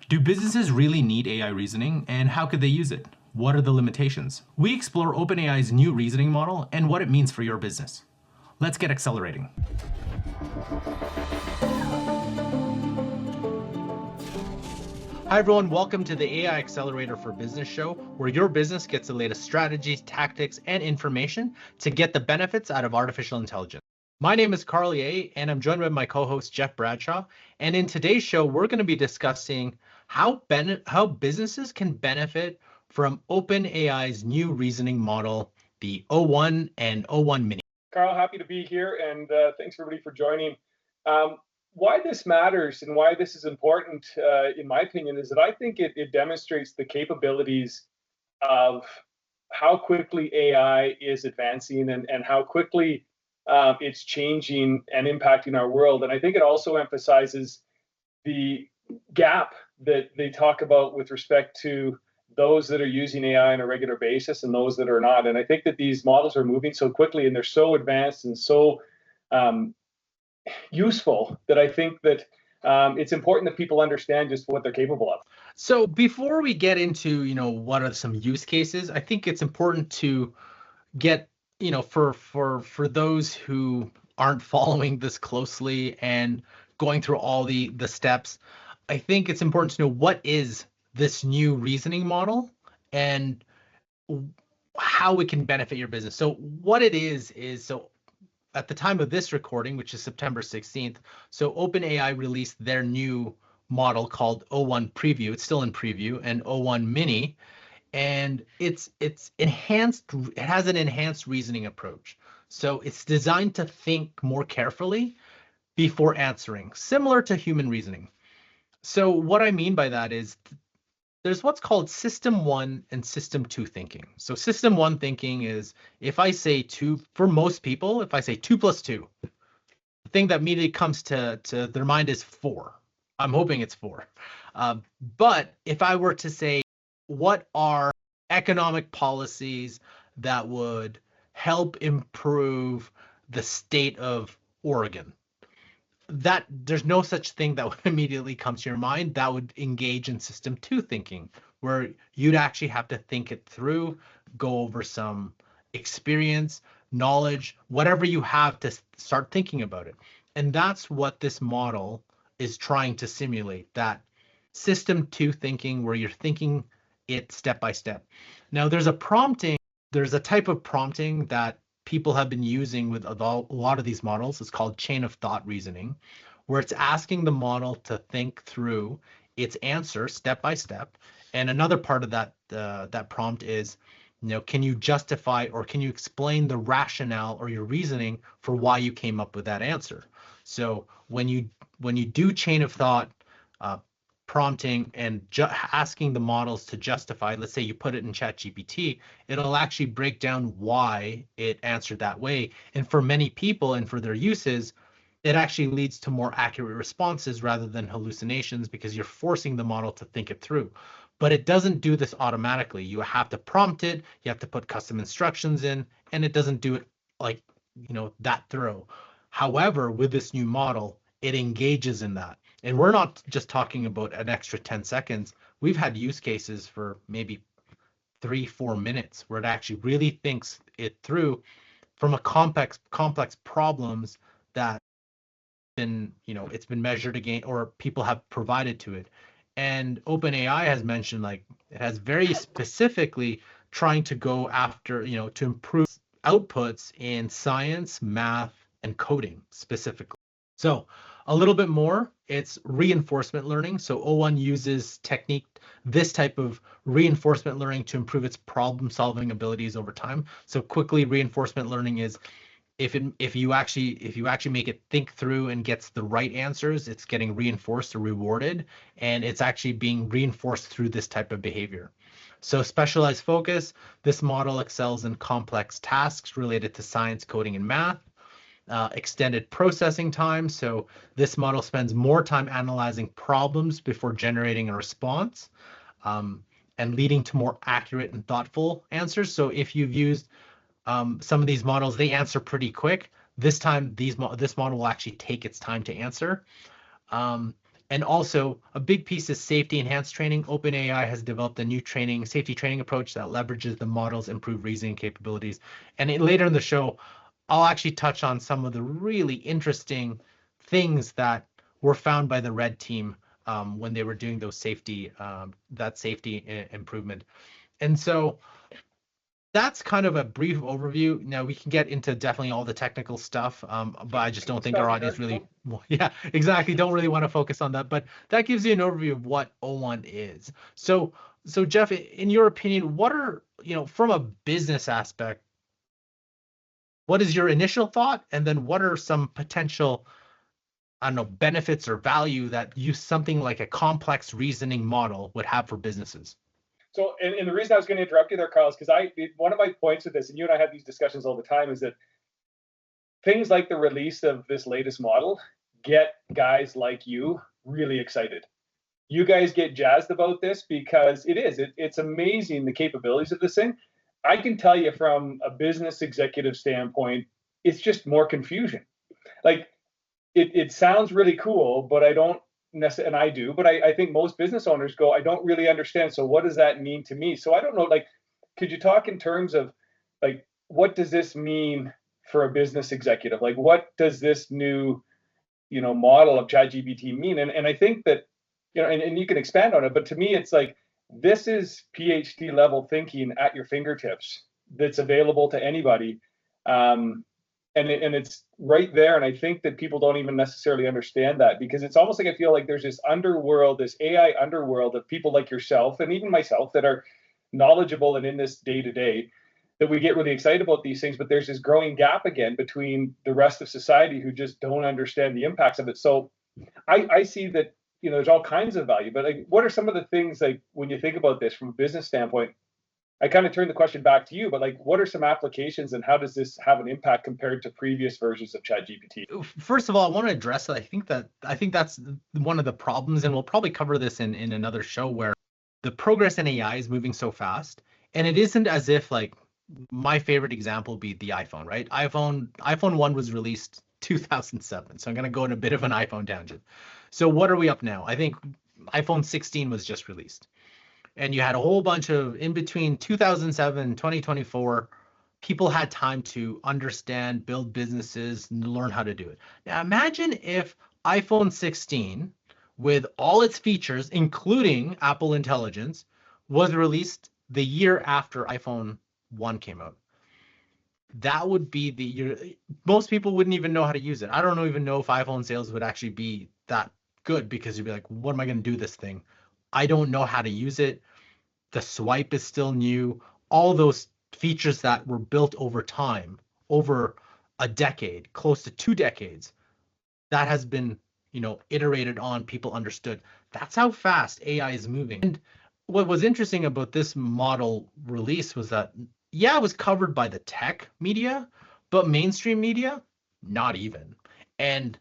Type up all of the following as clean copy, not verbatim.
Do businesses really need AI reasoning, and how could they use it? What are the limitations? We explore OpenAI's new reasoning model and what it means for your business. Let's get accelerating. Hi everyone, welcome to the AI Accelerator for Business show, where your business gets the latest strategies, tactics, and information to get the benefits out of artificial intelligence. My name is Carly A, and I'm joined by my co-host Jeff Bradshaw. And in today's show, we're going to be discussing how businesses can benefit from OpenAI's new reasoning model, the O1 and O1 Mini. Carl, happy to be here, and thanks everybody for joining. Why this matters and why this is important, in my opinion, is that I think it demonstrates the capabilities of how quickly AI is advancing and how quickly it's changing and impacting our world. And I think it also emphasizes the gap that they talk about with respect to those that are using AI on a regular basis and those that are not. And I think that these models are moving so quickly and they're so advanced and so useful that I think that it's important that people understand just what they're capable of. So before we get into, what are some use cases, I think it's important to get, for those who aren't following this closely and going through all the steps, I think it's important to know what is this new reasoning model and how it can benefit your business. So what it is so at the time of this recording, which is September 16th, so OpenAI released their new model called O1 Preview. It's still in preview, and O1 Mini, and it's enhanced. It has an enhanced reasoning approach. So it's designed to think more carefully before answering, similar to human reasoning. So what I mean by that is there's what's called system 1 and system 2 thinking. So system 1 thinking is, if I say 2, for most people, if I say 2 plus 2, the thing that immediately comes to their mind is 4. I'm hoping it's 4. But if I were to say, what are economic policies that would help improve the state of Oregon? That there's no such thing that would immediately come to your mind. That would engage in system 2 thinking, where you'd actually have to think it through, go over some experience, knowledge, whatever you have to start thinking about it. And that's what this model is trying to simulate, that system 2 thinking where you're thinking it step by step. Now there's a type of prompting that people have been using with a lot of these models. It's called chain of thought reasoning, where it's asking the model to think through its answer step by step. And another part of that prompt is, can you justify or can you explain the rationale or your reasoning for why you came up with that answer? So when you do chain of thought prompting and asking the models to justify, let's say you put it in ChatGPT, it'll actually break down why it answered that way. And for many people and for their uses, it actually leads to more accurate responses rather than hallucinations, because you're forcing the model to think it through. But it doesn't do this automatically. You have to prompt it, you have to put custom instructions in, and it doesn't do it like, that thorough. However, with this new model, it engages in that. And we're not just talking about an extra 10 seconds. We've had use cases for maybe 3-4 minutes where it actually really thinks it through from a complex problems that it's been measured against or people have provided to it. And OpenAI has mentioned, like, it has very specifically trying to go after, to improve outputs in science, math, and coding specifically. So a little bit more, it's reinforcement learning. So O1 uses this type of reinforcement learning to improve its problem solving abilities over time. So quickly, reinforcement learning is if you actually make it think through and gets the right answers, it's getting reinforced or rewarded, and it's actually being reinforced through this type of behavior. So specialized focus, this model excels in complex tasks related to science, coding, and math. Extended processing time. So this model spends more time analyzing problems before generating a response, and leading to more accurate and thoughtful answers. So if you've used some of these models, they answer pretty quick. This time, this model will actually take its time to answer. And also a big piece is safety enhanced training. OpenAI has developed a new safety training approach that leverages the model's improved reasoning capabilities. And later in the show, I'll actually touch on some of the really interesting things that were found by the red team when they were doing those safety improvement. And so that's kind of a brief overview. Now we can get into definitely all the technical stuff, but I just don't think our Stuff audience nerd really, stuff. well, yeah, exactly, don't really want to focus on that. But that gives you an overview of what O1 is. So Jeff, in your opinion, what are, from a business aspect, what is your initial thought, and then what are some potential, I don't know, benefits or value that use something like a complex reasoning model would have for businesses? So, and the reason I was going to interrupt you there, Carl, is because one of my points with this, and you and I have these discussions all the time, is that things like the release of this latest model get guys like you really excited. You guys get jazzed about this because it's amazing the capabilities of this thing. I can tell you from a business executive standpoint, it's just more confusion. Like it sounds really cool, but I don't necessarily, and I do, but I think most business owners go, I don't really understand. So what does that mean to me? So I don't know, like, could you talk in terms of like, what does this mean for a business executive? Like, what does this new, model of ChatGPT mean? And I think that, and you can expand on it, but to me, it's like, this is PhD level thinking at your fingertips that's available to anybody. Um, and it's right there. And I think that people don't even necessarily understand that, because it's almost like I feel like there's this underworld, this AI underworld of people like yourself and even myself that are knowledgeable and in this day to day, that we get really excited about these things, but there's this growing gap again between the rest of society who just don't understand the impacts of it. So I see that, there's all kinds of value, but like, what are some of the things, like, when you think about this from a business standpoint? I kind of turn the question back to you, but like, what are some applications and how does this have an impact compared to previous versions of ChatGPT? First of all, I want to address that. I think that's one of the problems, and we'll probably cover this in another show, where the progress in AI is moving so fast, and it isn't as if, like, my favorite example would be the iPhone, right? iPhone 1 was released 2007, so I'm gonna go in a bit of an iPhone tangent. So what are we up now? I think iPhone 16 was just released, and you had a whole bunch of, in between 2007 and 2024, people had time to understand, build businesses, and learn how to do it. Now imagine if iPhone 16, with all its features, including Apple Intelligence, was released the year after iPhone 1 came out. That would be the year. Most people wouldn't even know how to use it. I don't even know if iPhone sales would actually be that good, because you'd be like, what am I going to do this thing? I don't know how to use it. The swipe is still new. All those features that were built over time, over a decade, close to 2 decades, that has been, iterated on, people understood. That's how fast AI is moving. And what was interesting about this model release was that, yeah, it was covered by the tech media, but mainstream media, not even. And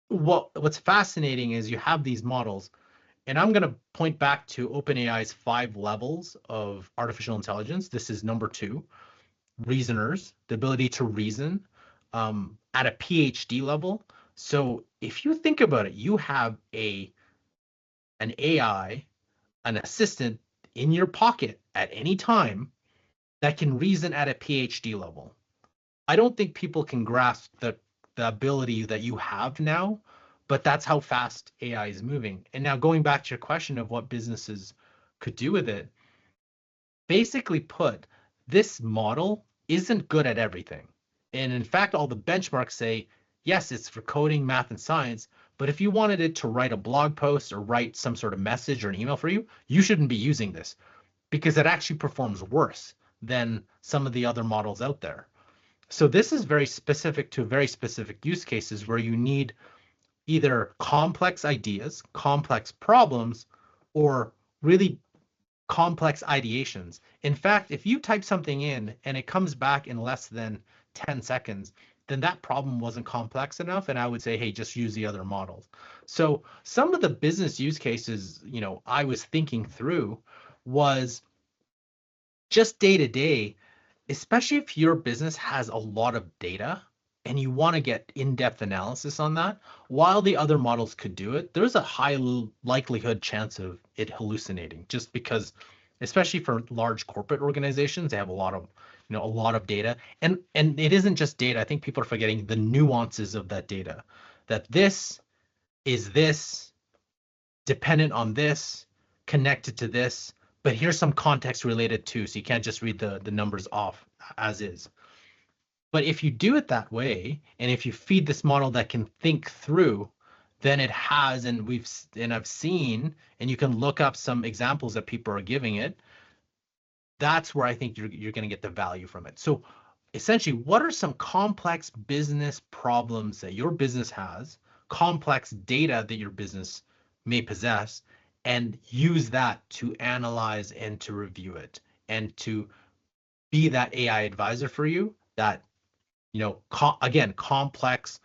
what's fascinating is you have these models, and I'm going to point back to OpenAI's 5 levels of artificial intelligence. This is number 2, reasoners, the ability to reason at a PhD level. So if you think about it, you have an AI, an assistant in your pocket at any time that can reason at a PhD level. I don't think people can grasp the ability that you have now, but that's how fast AI is moving. And now going back to your question of what businesses could do with it, basically put, this model isn't good at everything. And in fact, all the benchmarks say, yes, it's for coding, math, and science, but if you wanted it to write a blog post or write some sort of message or an email for you, you shouldn't be using this, because it actually performs worse than some of the other models out there. So this is very specific to very specific use cases where you need either complex ideas, complex problems, or really complex ideations. In fact, if you type something in and it comes back in less than 10 seconds, then that problem wasn't complex enough. And I would say, hey, just use the other models. So some of the business use cases, I was thinking through was just day to day, especially if your business has a lot of data. and you want to get in-depth analysis on that, while the other models could do it, there's a high likelihood chance of it hallucinating, just because, especially for large corporate organizations, they have a lot of, a lot of data, and it isn't just data. I think people are forgetting the nuances of that data, that this is this dependent on this, connected to this, but here's some context related to, so you can't just read the numbers off as is. But if you do it that way, and if you feed this model that can think through, then it has, and I've seen, and you can look up some examples that people are giving it. That's where I think you're going to get the value from it. So essentially, what are some complex business problems that your business has, complex data that your business may possess, and use that to analyze and to review it and to be that AI advisor for you that, again, complex,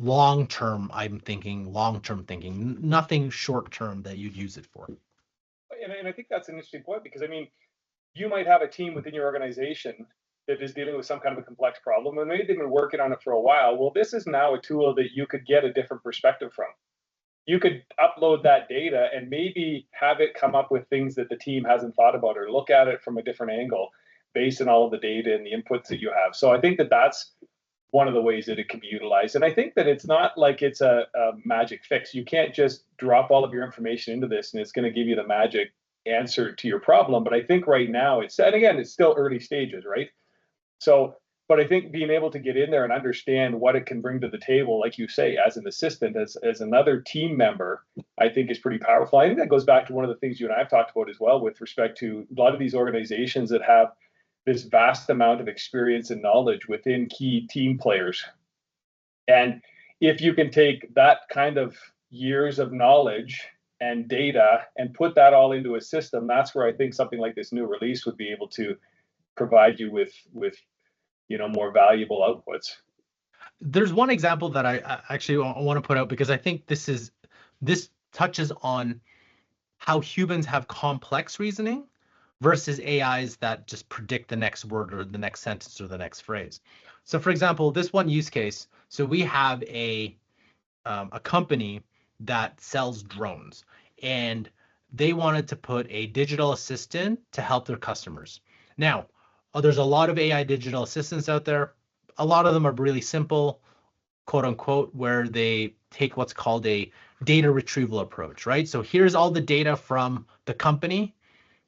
I'm thinking long-term thinking, nothing short-term that you'd use it for. And I think that's an interesting point, because I mean, you might have a team within your organization that is dealing with some kind of a complex problem, and maybe they've been working on it for a while. Well, this is now a tool that you could get a different perspective from. You could upload that data and maybe have it come up with things that the team hasn't thought about, or look at it from a different angle based on all of the data and the inputs that you have. So I think that that's one of the ways that it can be utilized. And I think that it's not like it's a magic fix. You can't just drop all of your information into this and it's going to give you the magic answer to your problem. But I think right now and again, it's still early stages, right? So, but I think being able to get in there and understand what it can bring to the table, like you say, as an assistant, as another team member, I think is pretty powerful. I think that goes back to one of the things you and I have talked about as well, with respect to a lot of these organizations that have this vast amount of experience and knowledge within key team players. And if you can take that kind of years of knowledge and data and put that all into a system, that's where I think something like this new release would be able to provide you with more valuable outputs. There's one example that I actually want to put out, because I think this touches on how humans have complex reasoning versus AIs that just predict the next word or the next sentence or the next phrase. So for example, this one use case, so we have a company that sells drones, and they wanted to put a digital assistant to help their customers. Now, there's a lot of AI digital assistants out there. A lot of them are really simple, quote unquote, where they take what's called a data retrieval approach, right? So here's all the data from the company,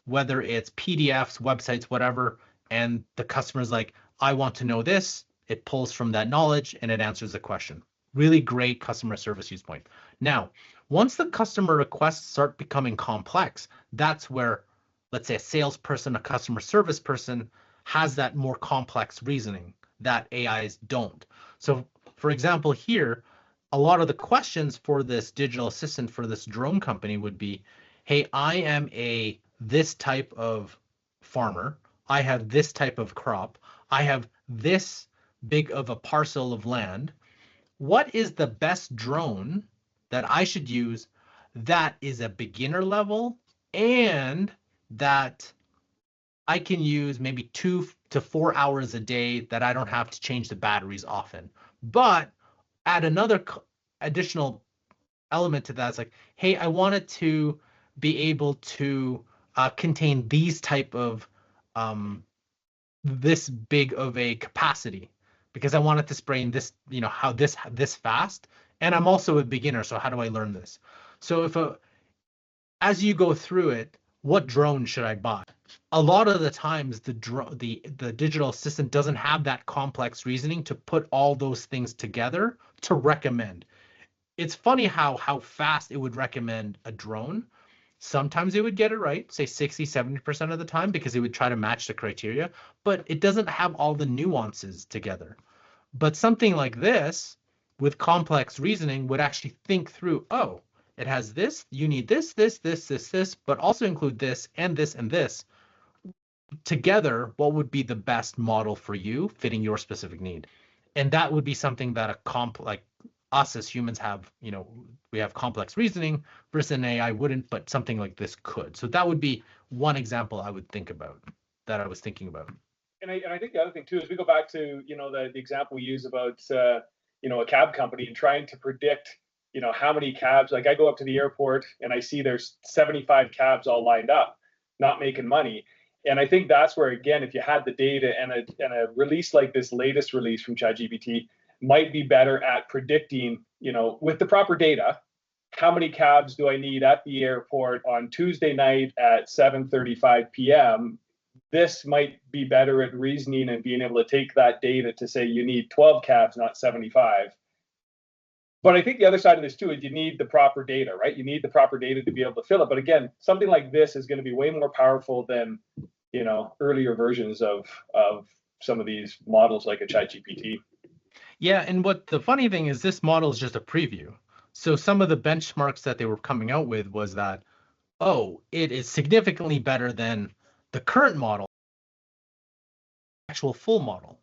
whether it's PDFs, websites, whatever, and the customer's like, I want to know this. It pulls from that knowledge and it answers the question. Really great customer service use point. Now, once the customer requests start becoming complex, that's where, let's say, a salesperson, a customer service person has that more complex reasoning that AIs don't. So for example, here, a lot of the questions for this digital assistant for this drone company would be, hey, I am this type of farmer. I have this type of crop. I have this big of a parcel of land. What is the best drone that I should use that is a beginner level and that I can use maybe 2 to 4 hours a day, that I don't have to change the batteries often? But add another additional element to that. It's like, hey, I wanted to be able to contain these type of this big of a capacity, because I wanted to spray in this, how this fast, and I'm also a beginner, so how do I learn this? So as you go through it, what drone should I buy? A lot of the times the digital assistant doesn't have that complex reasoning to put all those things together to recommend. It's funny how fast it would recommend a drone. Sometimes it would get it right, say 60-70% of the time, because it would try to match the criteria, but it doesn't have all the nuances together. But something like this with complex reasoning would actually think through, oh, it has this, you need this, but also include this and this and this. Together, what would be the best model for you fitting your specific need? And that would be something that like us as humans have, we have complex reasoning versus an AI wouldn't, but something like this could. So that would be one example I would think about, that I was thinking about. and I think the other thing too is we go back to the example we use about a cab company and trying to predict how many cabs. Like I go up to the airport and I see there's 75 cabs all lined up, not making money. And I think that's where again, if you had the data and a release like this latest release from ChatGPT might be better at predicting, with the proper data, how many cabs do I need at the airport on Tuesday night at 7:35 p.m. This might be better at reasoning and being able to take that data to say you need 12 cabs, not 75. But I think the other side of this too is you need the proper data, right? You need the proper data to be able to fill it. But again, something like this is going to be way more powerful than earlier versions of some of these models like a ChatGPT. Yeah, and what the funny thing is, this model is just a preview. So some of the benchmarks that they were coming out with was that, oh, it is significantly better than the current model, actual full model.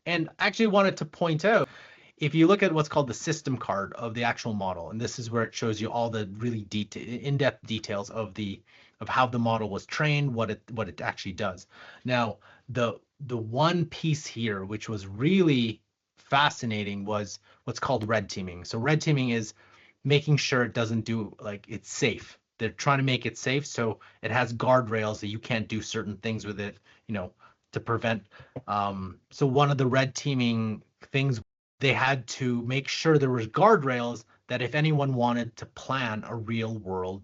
And I actually wanted to point out, if you look at what's called the system card of the actual model, and this is where it shows you all the really in-depth details of how the model was trained, what it actually does. Now, the one piece here, which was really fascinating, was what's called red teaming. So red teaming is making sure it doesn't do, like, it's safe. They're trying to make it safe, so it has guardrails that you can't do certain things with it, to prevent. So one of the red teaming things, they had to make sure there was guardrails that if anyone wanted to plan a real world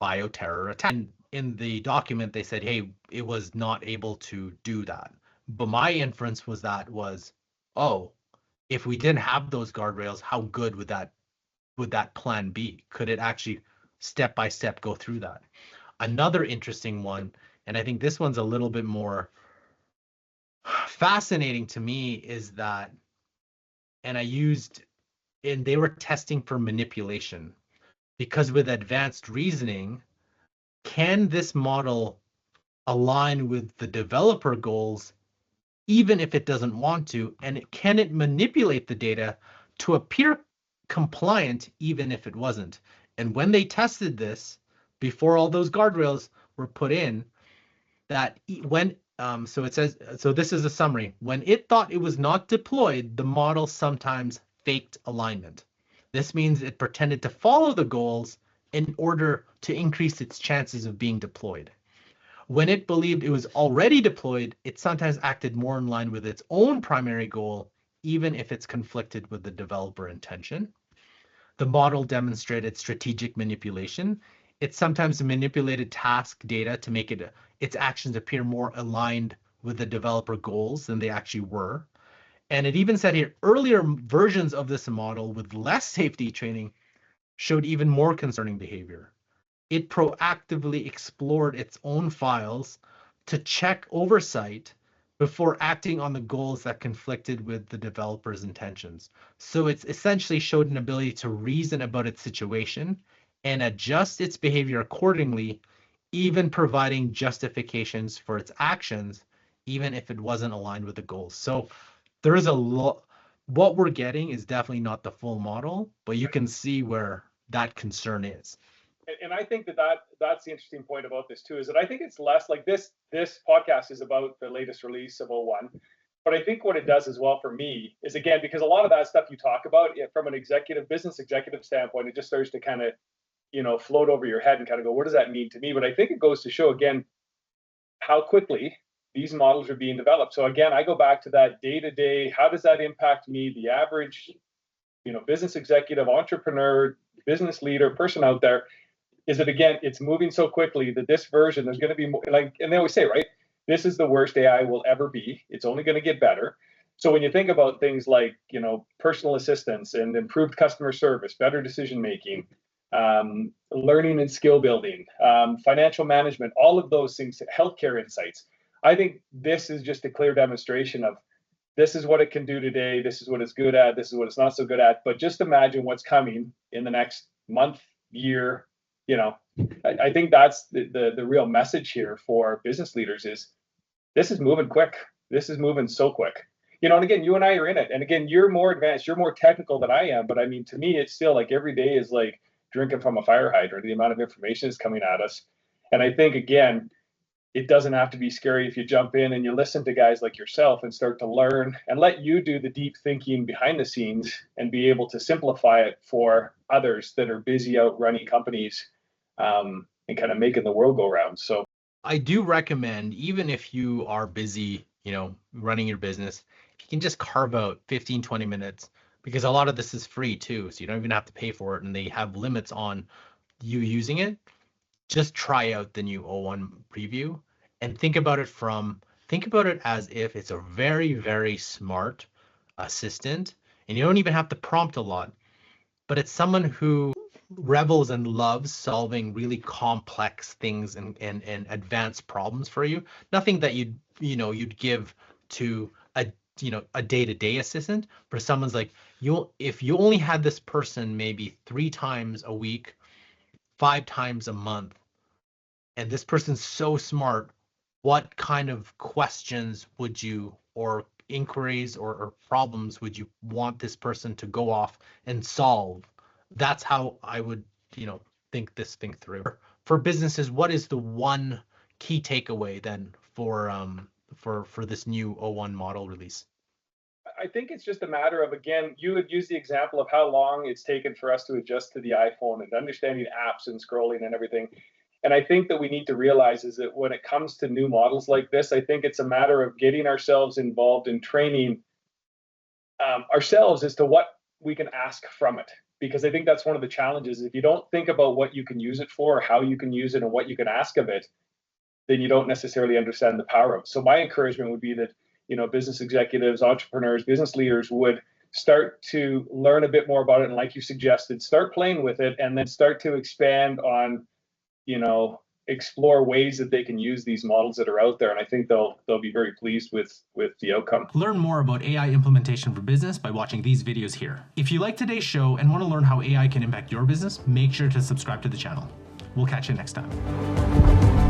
bioterror attack. And in the document, they said, hey, it was not able to do that. But my inference was oh, if we didn't have those guardrails, how good would that plan be? Could it actually step by step go through that? Another interesting one, and I think this one's a little bit more fascinating to me, is that, and they were testing for manipulation, because with advanced reasoning, can this model align with the developer goals even if it doesn't want to, and can it manipulate the data to appear compliant even if it wasn't? And when they tested this, before all those guardrails were put in, that when so it says, so this is a summary. When it thought it was not deployed, the model sometimes faked alignment. This means it pretended to follow the goals in order to increase its chances of being deployed. When it believed it was already deployed, it sometimes acted more in line with its own primary goal, even if it's conflicted with the developer intention. The model demonstrated strategic manipulation. It sometimes manipulated task data to make its actions appear more aligned with the developer goals than they actually were. And it even said here, earlier versions of this model with less safety training showed even more concerning behavior. It proactively explored its own files to check oversight before acting on the goals that conflicted with the developer's intentions. So it's essentially showed an ability to reason about its situation and adjust its behavior accordingly, even providing justifications for its actions, even if it wasn't aligned with the goals. So there is a lot. What we're getting is definitely not the full model, but you can see where that concern is. And I think that's the interesting point about this too, is that I think it's less like this podcast is about the latest release of O1. But I think what it does as well for me is, again, because a lot of that stuff you talk about from an business executive standpoint, it just starts to kind of, float over your head and kind of go, what does that mean to me? But I think it goes to show, again, how quickly these models are being developed. So again, I go back to that day-to-day, how does that impact me, the average, business executive, entrepreneur, business leader, person out there? Is that, again, it's moving so quickly that this version, there's going to be more, like, and they always say, right, this is the worst AI will ever be. It's only going to get better. So when you think about things like, personal assistance and improved customer service, better decision making, learning and skill building, financial management, all of those things, healthcare insights, I think this is just a clear demonstration of this is what it can do today. This is what it's good at. This is what it's not so good at. But just imagine what's coming in the next month, year. I think that's the real message here for business leaders is this is moving quick. This is moving so quick. And again, you and I are in it. And again, you're more advanced, you're more technical than I am. But I mean, to me, it's still like every day is like drinking from a fire hydrant, the amount of information is coming at us. And I think, again, it doesn't have to be scary if you jump in and you listen to guys like yourself and start to learn and let you do the deep thinking behind the scenes and be able to simplify it for others that are busy out running companies, and kind of making the world go round. So I do recommend, even if you are busy, running your business, if you can just carve out 15, 20 minutes, because a lot of this is free too. So you don't even have to pay for it, and they have limits on you using it. Just try out the new O1 preview and think about it as if it's a very, very smart assistant, and you don't even have to prompt a lot, but it's someone who revels and loves solving really complex things and advanced problems for you. Nothing that you'd give to a day-to-day assistant, but someone's like, if you only had this person maybe 3 times a week, 5 times a month, and this person's so smart, what kind of questions would you, or inquiries, or problems would you want this person to go off and solve? That's how I would, think this thing through. For businesses, what is the one key takeaway then for this new O1 model release? I think it's just a matter of, again, you would use the example of how long it's taken for us to adjust to the iPhone and understanding apps and scrolling and everything. And I think that we need to realize is that when it comes to new models like this, I think it's a matter of getting ourselves involved in training ourselves as to what we can ask from it. Because I think that's one of the challenges. If you don't think about what you can use it for, or how you can use it, and what you can ask of it, then you don't necessarily understand the power of it. So my encouragement would be that, business executives, entrepreneurs, business leaders would start to learn a bit more about it. And like you suggested, start playing with it, and then start to expand on, explore ways that they can use these models that are out there. And I think they'll be very pleased with the outcome. Learn more about AI implementation for business by watching these videos here. If you like today's show and want to learn how AI can impact your business, make sure to subscribe to the channel. We'll catch you next time.